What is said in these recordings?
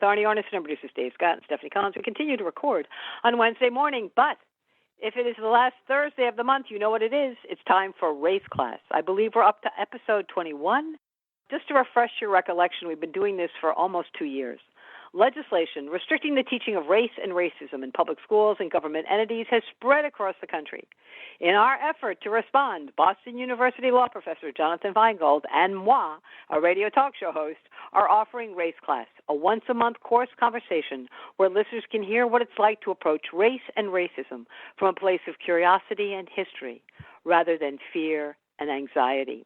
Arnie Arneson and producers Dave Scott and Stephanie Collins. We continue to record on Wednesday morning, but if it is the last Thursday of the month, you know what it is. It's time for Race Class. I believe we're up to episode 21. Just to refresh your recollection, we've been doing this for almost 2 years. Legislation restricting the teaching of race and racism in public schools and government entities has spread across the country. In our effort to respond, Boston University law professor Jonathan Feingold and moi, a radio talk show host, are offering Race Class, a once-a-month course conversation where listeners can hear what it's like to approach race and racism from a place of curiosity and history rather than fear and anxiety.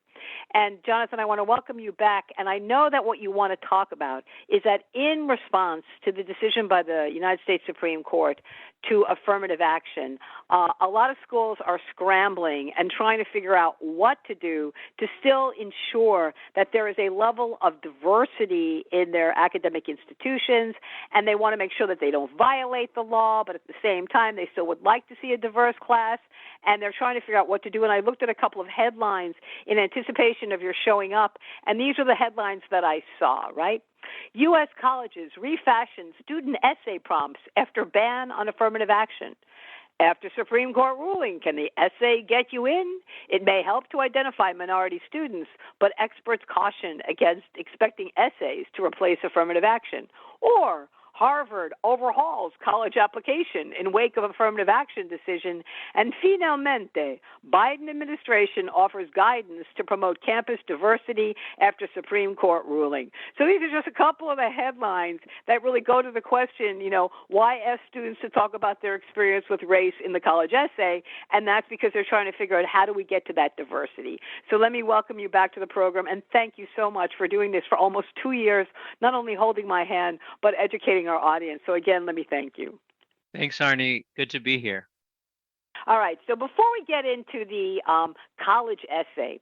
And Jonathan, I want to welcome you back. And I know that what you want to talk about is that in response to the decision by the United States Supreme Court to affirmative action, a lot of schools are scrambling and trying to figure out what to do to still ensure that there is a level of diversity in their academic institutions, and they want to make sure that they don't violate the law, but at the same time they still would like to see a diverse class, and they're trying to figure out what to do. And I looked at a couple of headlines in anticipation of your showing up, and these are the headlines that I saw, right? U.S. colleges refashion student essay prompts after ban on affirmative action. After Supreme Court ruling, can the essay get you in? It may help to identify minority students, but experts caution against expecting essays to replace affirmative action. Or Harvard overhauls college application in wake of affirmative action decision. And finalmente, Biden administration offers guidance to promote campus diversity after Supreme Court ruling. So these are just a couple of the headlines that really go to the question, why ask students to talk about their experience with race in the college essay? And that's because they're trying to figure out how do we get to that diversity. So let me welcome you back to the program, and thank you so much for doing this for almost 2 years, not only holding my hand, but educating our audience. So again, let me thank you. Thanks, Arnie. Good to be here. All right. So before we get into the college essay,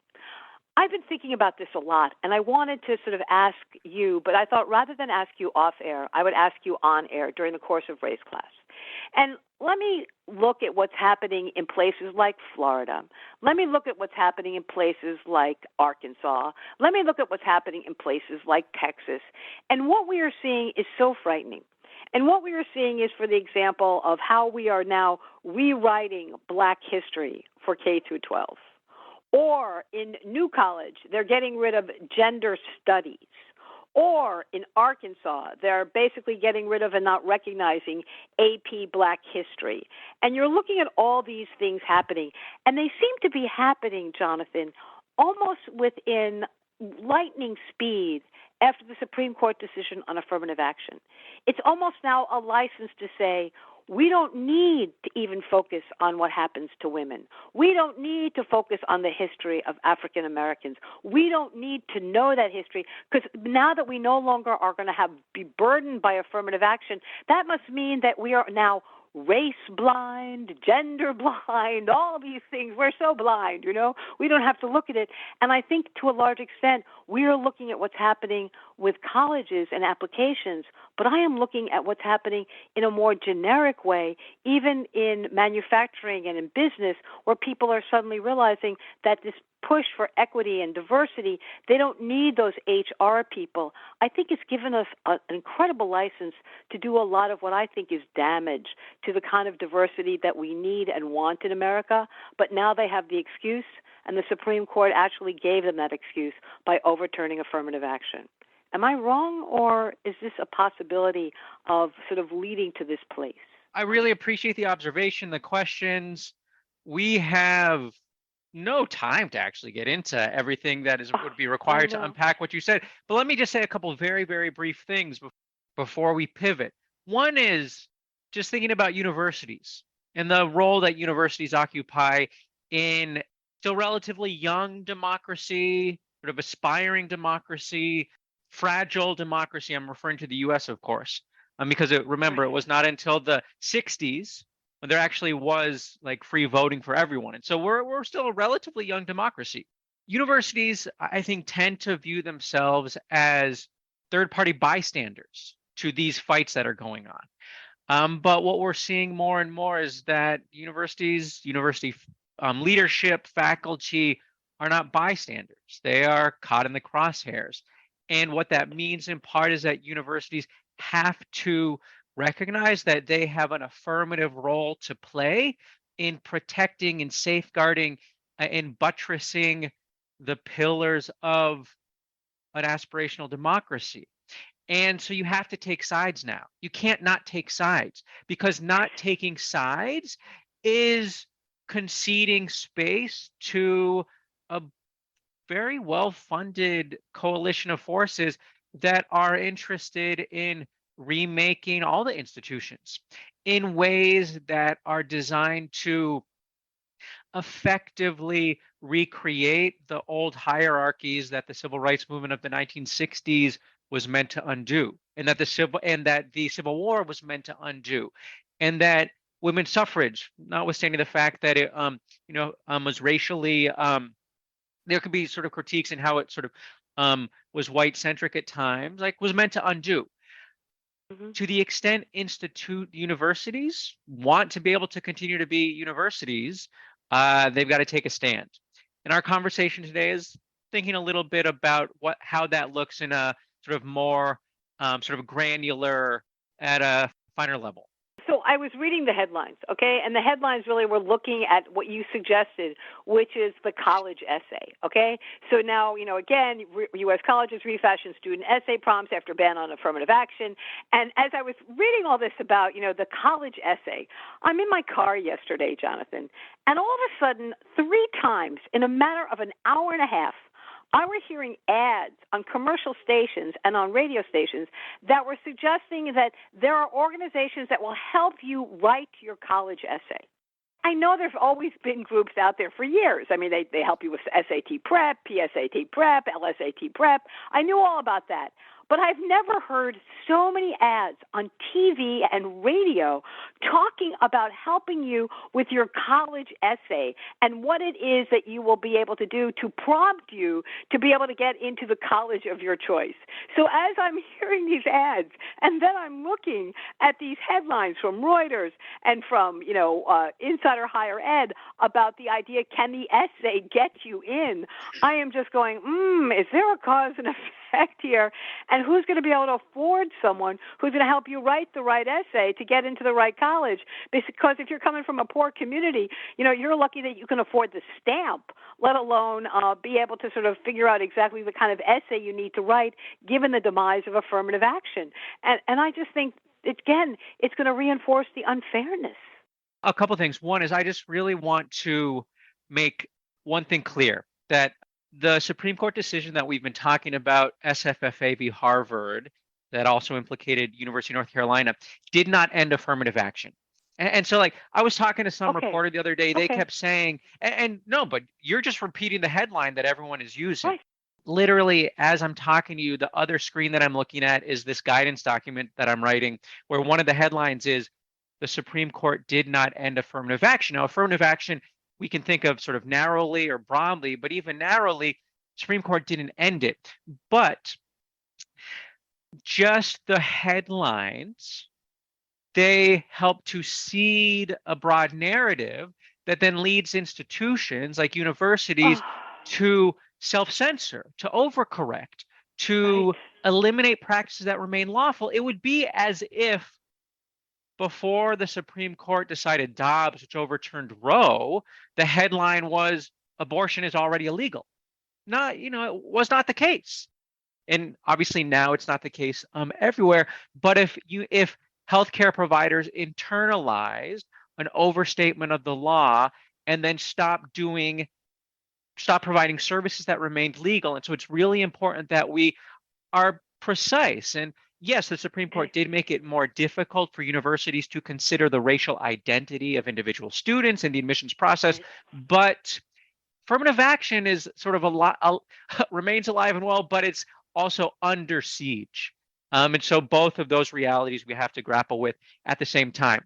I've been thinking about this a lot, and I wanted to sort of ask you, but I thought rather than ask you off air, I would ask you on air during the course of Race Class. And let me look at what's happening in places like Florida. Let me look at what's happening in places like Arkansas. Let me look at what's happening in places like Texas. And what we are seeing is so frightening. And what we are seeing is, for the example of how we are now rewriting Black history for K through 12. Or in New College, they're getting rid of gender studies. Or in Arkansas, they're basically getting rid of and not recognizing AP Black history. And you're looking at all these things happening, and they seem to be happening, Jonathan, almost within lightning speed after the Supreme Court decision on affirmative action. It's almost now a license to say, we don't need to even focus on what happens to women. We don't need to focus on the history of African Americans. We don't need to know that history, because now that we no longer are going to be burdened by affirmative action, that must mean that we are now race blind, gender blind, all these things. We're so blind, we don't have to look at it. And I think to a large extent, we are looking at what's happening with colleges and applications, but I am looking at what's happening in a more generic way, even in manufacturing and in business, where people are suddenly realizing that this push for equity and diversity, they don't need those HR people. I think it's given us an incredible license to do a lot of what I think is damage to the kind of diversity that we need and want in America. But now they have the excuse, and the Supreme Court actually gave them that excuse by overturning affirmative action. Am I wrong, or is this a possibility of sort of leading to this place? I really appreciate the observation, the questions. We have no time to actually get into everything that would be required to unpack what you said. But let me just say a couple of very, very brief things before we pivot. One is just thinking about universities and the role that universities occupy in still relatively young democracy, sort of aspiring democracy, fragile democracy. I'm referring to the U.S., of course, because remember, it was not until the 60s when there actually was like free voting for everyone. And so we're still a relatively young democracy. Universities, I think, tend to view themselves as third-party bystanders to these fights that are going on. But what we're seeing more and more is that university leadership, faculty are not bystanders. They are caught in the crosshairs. And what that means in part is that universities have to recognize that they have an affirmative role to play in protecting and safeguarding and buttressing the pillars of an aspirational democracy. And so you have to take sides now. You can't not take sides, because not taking sides is conceding space to a very well-funded coalition of forces that are interested in remaking all the institutions in ways that are designed to effectively recreate the old hierarchies that the civil rights movement of the 1960s was meant to undo, and that the Civil War was meant to undo, and that women's suffrage, notwithstanding the fact that it was racially there could be sort of critiques in how it sort of was white centric at times, like was meant to undo. To the extent universities want to be able to continue to be universities, they've got to take a stand. And our conversation today is thinking a little bit about how that looks in a sort of more sort of granular, at a finer level. So I was reading the headlines, okay? And the headlines really were looking at what you suggested, which is the college essay, okay? So now, again, U.S. colleges refashion student essay prompts after ban on affirmative action. And as I was reading all this about, the college essay, I'm in my car yesterday, Jonathan, and all of a sudden, 3 times in a matter of an hour and a half, I was hearing ads on commercial stations and on radio stations that were suggesting that there are organizations that will help you write your college essay. I know there's always been groups out there for years. I mean, they help you with SAT prep, PSAT prep, LSAT prep. I knew all about that. But I've never heard so many ads on TV and radio talking about helping you with your college essay and what it is that you will be able to do to prompt you to be able to get into the college of your choice. So as I'm hearing these ads, and then I'm looking at these headlines from Reuters and from, Insider Higher Ed about the idea, can the essay get you in? I am just going, is there a cause and effect here? And who's going to be able to afford someone who's going to help you write the right essay to get into the right college? Because if you're coming from a poor community, you're lucky that you can afford the stamp, let alone be able to sort of figure out exactly the kind of essay you need to write given the demise of affirmative action. And I just think, again, it's going to reinforce the unfairness. A couple things. One is I just really want to make one thing clear, that the Supreme Court decision that we've been talking about, SFFA v. Harvard, that also implicated University of North Carolina, did not end affirmative action. And so, I was talking to some reporter the other day, they kept saying, and no, but you're just repeating the headline that everyone is using. Right. Literally, as I'm talking to you, the other screen that I'm looking at is this guidance document that I'm writing, where one of the headlines is, the Supreme Court did not end affirmative action. Now, affirmative action, we can think of sort of narrowly or broadly, but even narrowly, Supreme Court didn't end it. But just the headlines, they help to seed a broad narrative that then leads institutions like universities to self-censor, to overcorrect, to eliminate practices that remain lawful. It would be as if before the Supreme Court decided Dobbs, which overturned Roe, the headline was abortion is already illegal. It was not the case. And obviously now it's not the case everywhere. But if healthcare providers internalized an overstatement of the law and then stop providing services that remained legal. And so it's really important that we are precise. And yes, the Supreme Court did make it more difficult for universities to consider the racial identity of individual students in the admissions process, but affirmative action is sort of remains alive and well, but it's also under siege. And so both of those realities we have to grapple with at the same time.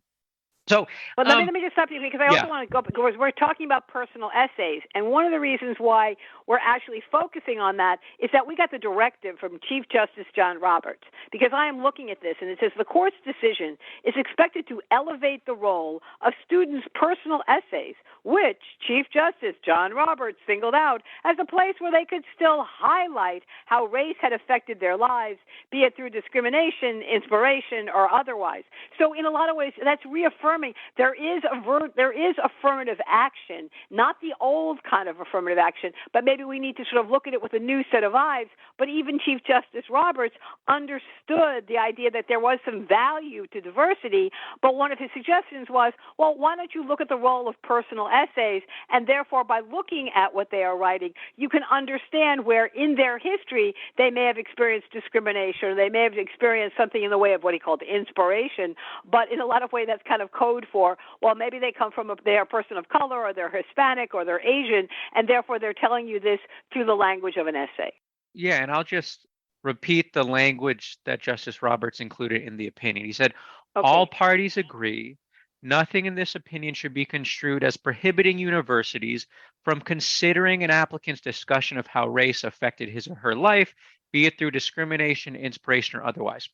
So, but let me just stop you, because I also want to go, because we're talking about personal essays, and one of the reasons why we're actually focusing on that is that we got the directive from Chief Justice John Roberts, because I am looking at this, and it says the court's decision is expected to elevate the role of students' personal essays, which Chief Justice John Roberts singled out as a place where they could still highlight how race had affected their lives, be it through discrimination, inspiration, or otherwise. So in a lot of ways, that's reaffirming there is affirmative action, not the old kind of affirmative action, but maybe we need to sort of look at it with a new set of eyes. But even Chief Justice Roberts understood the idea that there was some value to diversity, but one of his suggestions was, well, why don't you look at the role of personal essays, and therefore by looking at what they are writing, you can understand where in their history they may have experienced discrimination, or they may have experienced something in the way of what he called inspiration, but in a lot of ways that's kind of code for, well, maybe they come from they're a person of color, or they're Hispanic, or they're Asian, and therefore they're telling you this through the language of an essay. Yeah, and I'll just repeat the language that Justice Roberts included in the opinion. He said, all parties agree nothing in this opinion should be construed as prohibiting universities from considering an applicant's discussion of how race affected his or her life, be it through discrimination, inspiration, or otherwise.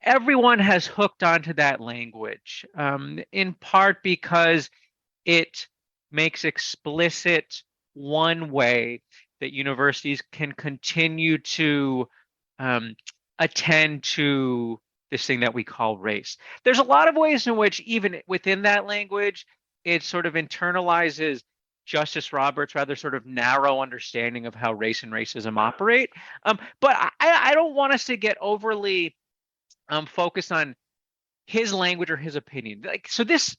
Everyone has hooked onto that language, in part because it makes explicit one way that universities can continue to attend to this thing that we call race. There's a lot of ways in which even within that language, it sort of internalizes Justice Roberts' rather sort of narrow understanding of how race and racism operate. But I don't want us to get overly focused on his language or his opinion. Like, so this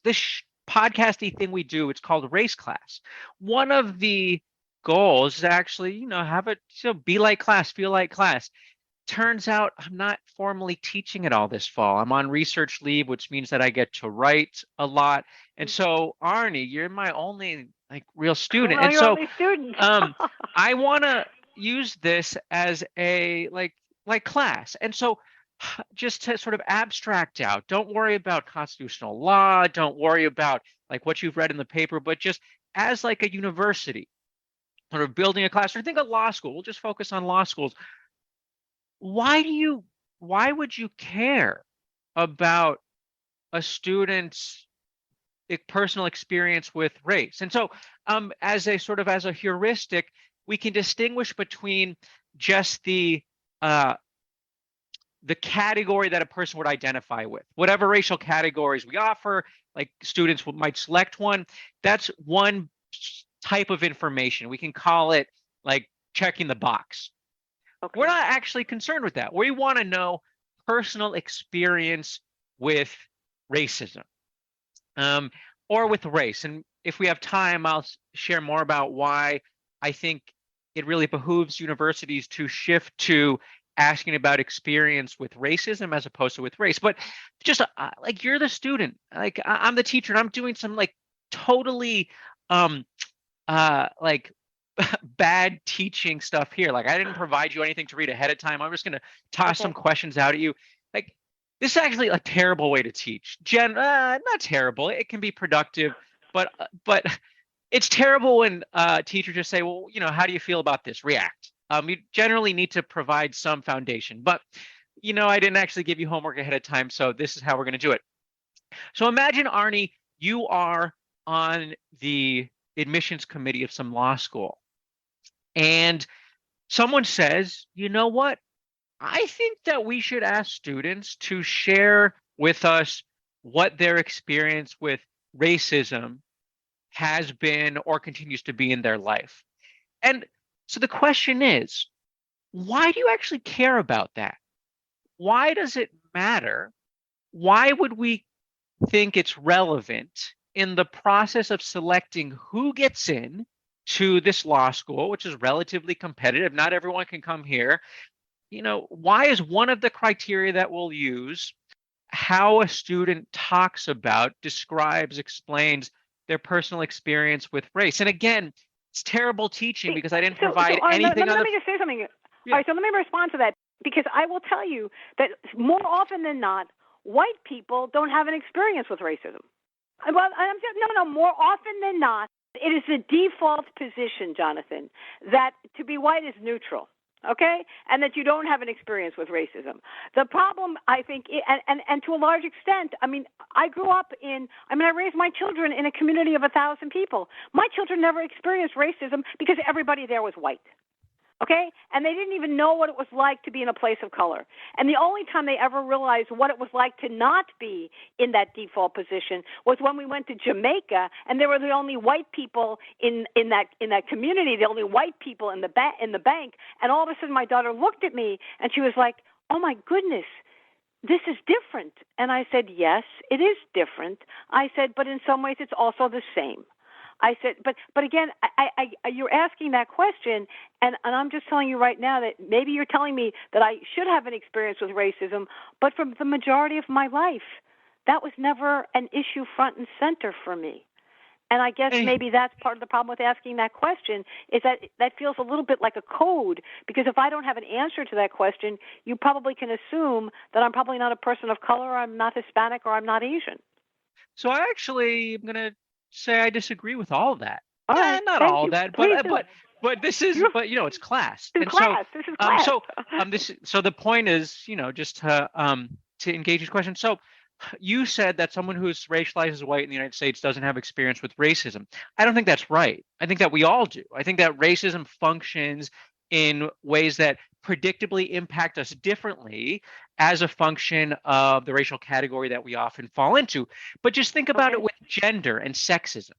podcasty thing we do, it's called Race Class. One of the goals is actually, have it be like class, feel like class. Turns out I'm not formally teaching it all this fall. I'm on research leave, which means that I get to write a lot. And so, Arnie, you're my only real student. And so I want to use this as a like class. And so just to sort of abstract out, don't worry about constitutional law, don't worry about what you've read in the paper, but just as a university, sort of building a classroom. Think of law school. We'll just focus on law schools. Why would you care about a student's personal experience with race? And so as a heuristic, we can distinguish between just the category that a person would identify with. Whatever racial categories we offer, students might select one. That's one type of information. We can call it checking the box. We're not actually concerned with that. We want to know personal experience with racism or with race. And if we have time, I'll share more about why I think it really behooves universities to shift to asking about experience with racism as opposed to with race. But just you're the student, I'm the teacher, and I'm doing some totally bad teaching stuff here. I didn't provide you anything to read ahead of time. I'm just going to toss some questions out at you. This is actually a terrible way to teach. Not terrible. It can be productive, but it's terrible when teachers just say, well, how do you feel about this? React. You generally need to provide some foundation, but I didn't actually give you homework ahead of time, so this is how we're going to do it. So imagine, Arnie, you are on the admissions committee of some law school, and someone says, you know what? I think that we should ask students to share with us what their experience with racism has been or continues to be in their life. And so the question is, why do you actually care about that? Why does it matter? Why would we think it's relevant in the process of selecting who gets in to this law school, which is relatively competitive? Not everyone can come here. Why is one of the criteria that we'll use how a student talks about, describes, explains their personal experience with race? And again, it's terrible teaching because I didn't provide anything. Let me just say something. Yeah. All right, so let me respond to that, because I will tell you that more often than not, white people don't have an experience with racism. Well, no, more often than not, it is the default position, Jonathan, that to be white is neutral, okay, and that you don't have an experience with racism. The problem, I think, and to a large extent, I raised my children in a community of 1,000 people. My children never experienced racism because everybody there was white. Okay? And they didn't even know what it was like to be in a place of color. And the only time they ever realized what it was like to not be in that default position was when we went to Jamaica, and there were the only white people in that community, the only white people in the bank. And all of a sudden my daughter looked at me and she was like, "Oh my goodness, this is different." And I said, "Yes, it is different." I said, "But in some ways it's also the same." I said, but again, you're asking that question, and I'm just telling you right now that maybe you're telling me that I should have an experience with racism, but for the majority of my life, that was never an issue front and center for me. And I guess maybe that's part of the problem with asking that question, is that feels a little bit like a code, because if I don't have an answer to that question, you probably can assume that I'm probably not a person of color, or I'm not Hispanic, or I'm not Asian. So I actually am going to say I disagree with all of that. All right, not thank all you. that, Please but this is, but it's class. This is class. This is class. So the point is, just to engage this question. So you said that someone who's racialized as white in the United States doesn't have experience with racism. I don't think that's right. I think that we all do. I think that racism functions in ways that predictably impact us differently as a function of the racial category that we often fall into. But just think about it with gender and sexism.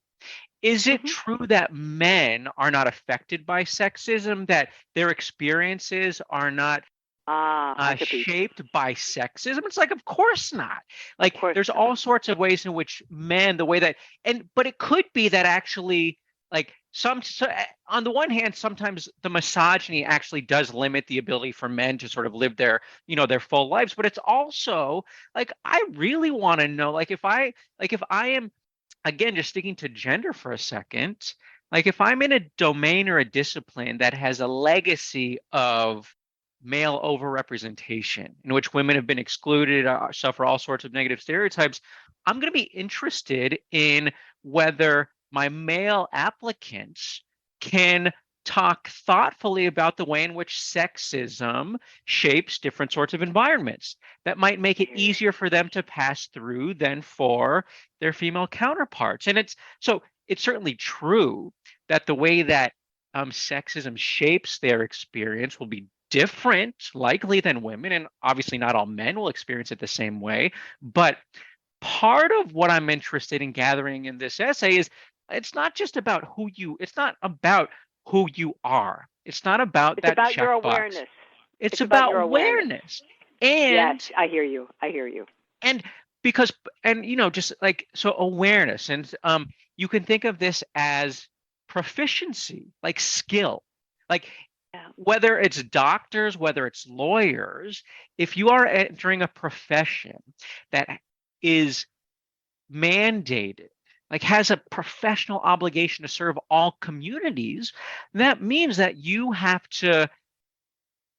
Is it true that men are not affected by sexism, that their experiences are not shaped by sexism? It's like, of course not. Like, there's all sorts of ways in which men, but it could be that actually, like, on the one hand, sometimes the misogyny actually does limit the ability for men to sort of live their full lives. But it's also like, I really want to know, if I am, again, just sticking to gender for a second, like if I'm in a domain or a discipline that has a legacy of male overrepresentation, in which women have been excluded, suffer all sorts of negative stereotypes, I'm going to be interested in whether my male applicants can talk thoughtfully about the way in which sexism shapes different sorts of environments that might make it easier for them to pass through than for their female counterparts. And it's certainly true that the way that sexism shapes their experience will be different, likely, than women, and obviously not all men will experience it the same way. But part of what I'm interested in gathering in this essay is it's not about who you are. It's not about it's that about your checkbox. Awareness. It's about your awareness. And yes, I hear you. And because, just like, so awareness, and you can think of this as proficiency, like skill, like whether it's doctors, whether it's lawyers, if you are entering a profession that is mandated, like has a professional obligation to serve all communities, that means that you have to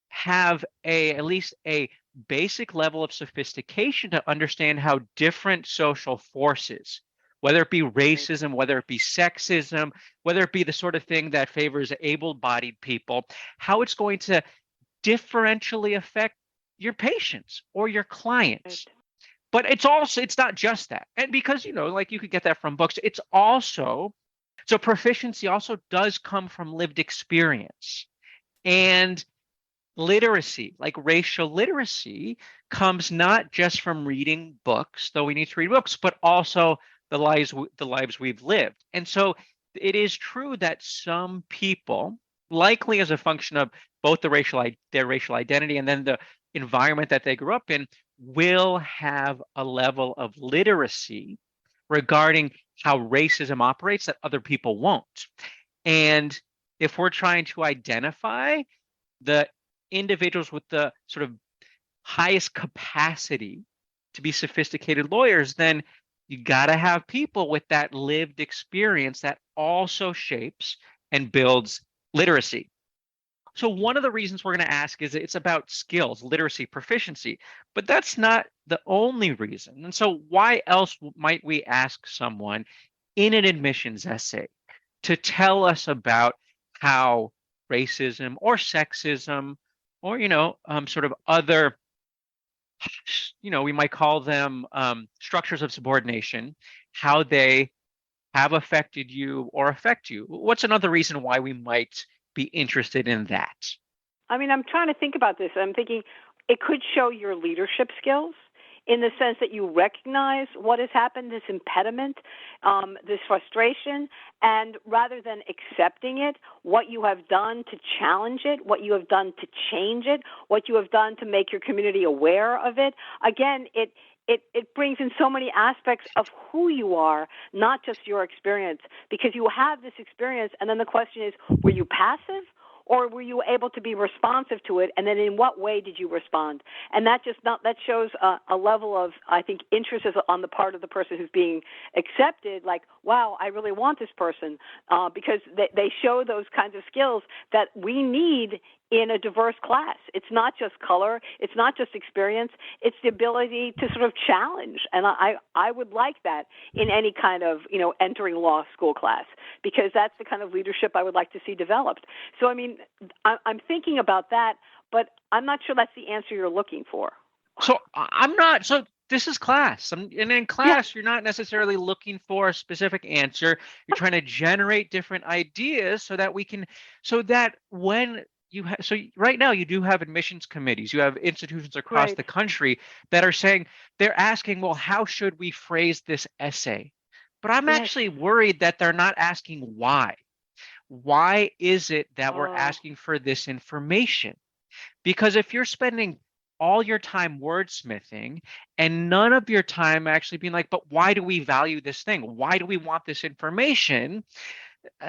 have at least a basic level of sophistication to understand how different social forces, whether it be racism, whether it be sexism, whether it be the sort of thing that favors able-bodied people, how it's going to differentially affect your patients or your clients. But it's not just that. And because, like you could get that from books, it's also, so proficiency also does come from lived experience. And literacy, like racial literacy, comes not just from reading books, though we need to read books, but also the lives we've lived. And so it is true that some people, likely as a function of both their racial identity and then the environment that they grew up in, will have a level of literacy regarding how racism operates that other people won't. And if we're trying to identify the individuals with the sort of highest capacity to be sophisticated lawyers, then you got to have people with that lived experience that also shapes and builds literacy. So one of the reasons we're going to ask is it's about skills, literacy, proficiency, but that's not the only reason. And so why else might we ask someone in an admissions essay to tell us about how racism or sexism or, sort of other, we might call them structures of subordination, how they have affected you or affect you? What's another reason why we might be interested in that? I mean, I'm trying to think about this. I'm thinking it could show your leadership skills in the sense that you recognize what has happened, this impediment, this frustration, and rather than accepting it, what you have done to challenge it, what you have done to change it, what you have done to make your community aware of it. Again, it brings in so many aspects of who you are, not just your experience, because you have this experience, and then the question is, were you passive? Or were you able to be responsive to it? And then in what way did you respond? And that shows a level of, I think, interest on the part of the person who's being accepted, like, wow, I really want this person, because they show those kinds of skills that we need in a diverse class. It's not just color. It's not just experience. It's the ability to sort of challenge. And I would like that in any kind of, entering law school class, because that's the kind of leadership I would like to see developed. So, I mean, I'm thinking about that, but I'm not sure that's the answer you're looking for. So I'm not. So this is class. And in class, You're not necessarily looking for a specific answer. You're trying to generate different ideas so that when so right now you do have admissions committees, you have institutions across the country that are saying, they're asking, well, how should we phrase this essay? But I'm actually worried that they're not asking why. Why is it that we're asking for this information? Because if you're spending all your time wordsmithing and none of your time actually being like, but why do we value this thing? Why do we want this information?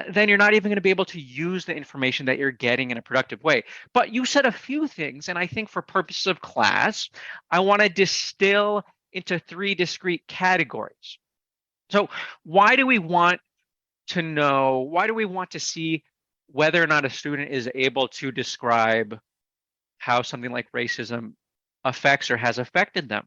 Then you're not even going to be able to use the information that you're getting in a productive way. But you said a few things, and I think for purposes of class, I want to distill into 3 discrete categories. So why do we want to see whether or not a student is able to describe how something like racism affects or has affected them?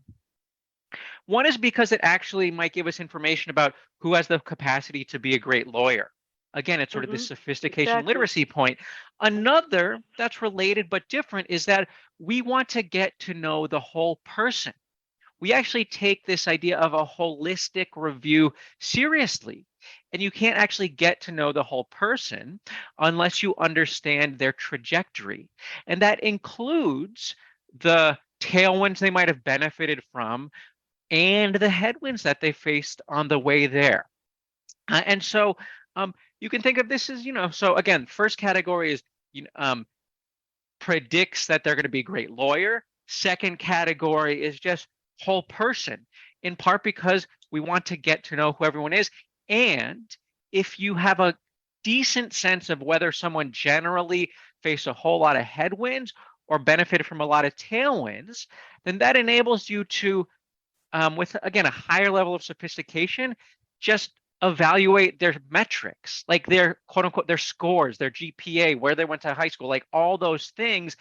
One is because it actually might give us information about who has the capacity to be a great lawyer. Again, it's sort of this sophistication literacy point. Another that's related but different is that we want to get to know the whole person. We actually take this idea of a holistic review seriously. And you can't actually get to know the whole person unless you understand their trajectory. And that includes the tailwinds they might have benefited from and the headwinds that they faced on the way there. And so you can think of this as, so again, first category is predicts that they're going to be a great lawyer. Second category is just whole person, in part because we want to get to know who everyone is. And if you have a decent sense of whether someone generally faced a whole lot of headwinds or benefited from a lot of tailwinds, then that enables you to, with, again, a higher level of sophistication, just evaluate their metrics, like their quote unquote, their scores, their GPA, where they went to high school, like all those things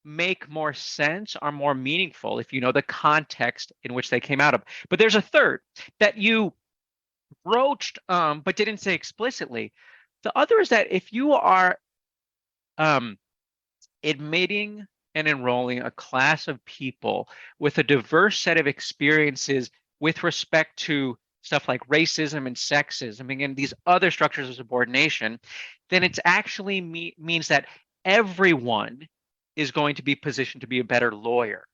make more sense, are more meaningful if you know the context in which they came out of. But there's a third that you broached, but didn't say explicitly. The other is that if you are admitting and enrolling a class of people with a diverse set of experiences with respect to stuff like racism and sexism and these other structures of subordination, then it's actually means that everyone is going to be positioned to be a better lawyer.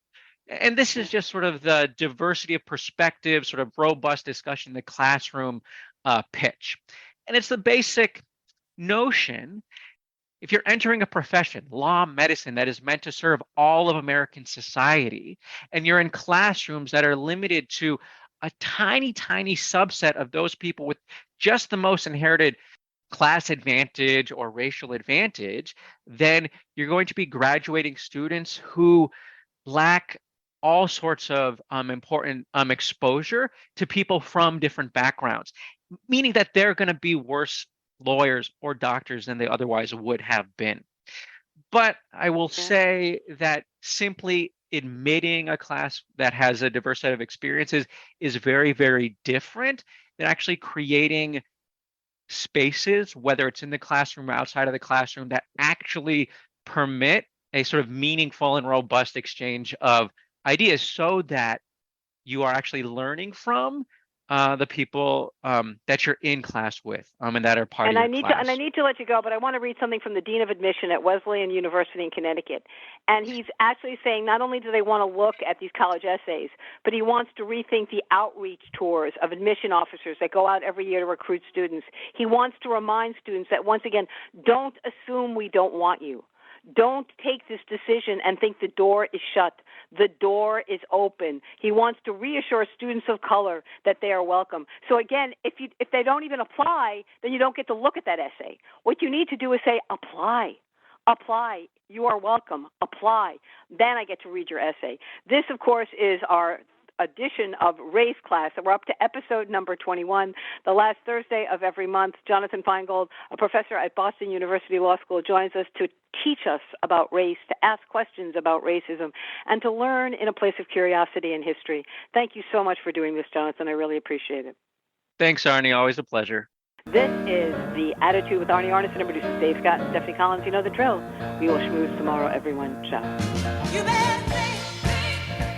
And this is just sort of the diversity of perspective, sort of robust discussion in the classroom pitch. And it's the basic notion, if you're entering a profession, law, medicine, that is meant to serve all of American society, and you're in classrooms that are limited to a tiny, tiny subset of those people with just the most inherited class advantage or racial advantage, then you're going to be graduating students who lack all sorts of important exposure to people from different backgrounds, meaning that they're going to be worse lawyers or doctors than they otherwise would have been. But I will say that simply admitting a class that has a diverse set of experiences is very, very different than actually creating spaces, whether it's in the classroom or outside of the classroom, that actually permit a sort of meaningful and robust exchange of ideas so that you are actually learning from the people that you're in class with and that are part of your class. And I need to let you go, but I want to read something from the Dean of Admission at Wesleyan University in Connecticut. And he's actually saying not only do they want to look at these college essays, but he wants to rethink the outreach tours of admission officers that go out every year to recruit students. He wants to remind students that, once again, don't assume we don't want you. Don't take this decision and think the door is shut. The door is open. He wants to reassure students of color that they are welcome. So again, if they don't even apply, then you don't get to look at that essay. What you need to do is say, apply. Apply. You are welcome. Apply. Then I get to read your essay. This, of course, is our edition of Race Class. We're up to episode number 21, the last Thursday of every month. Jonathan Feingold, a professor at Boston University Law School, joins us to teach us about race, to ask questions about racism, and to learn in a place of curiosity and history. Thank you so much for doing this, Jonathan. I really appreciate it. Thanks, Arnie. Always a pleasure. This is The Attitude with Arnie Arnesen and producers Dave Scott and Stephanie Collins. You know the drill. We will schmooze tomorrow, everyone. Ciao. You better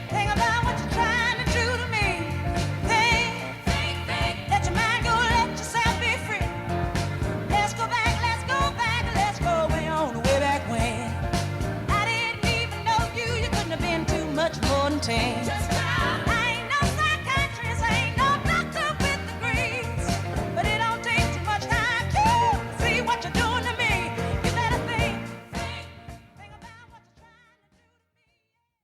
think about what you're trying to do to me. Think, let your mind go, let yourself be free. Let's go way on, way back when. I didn't even know you couldn't have been too much more than 10.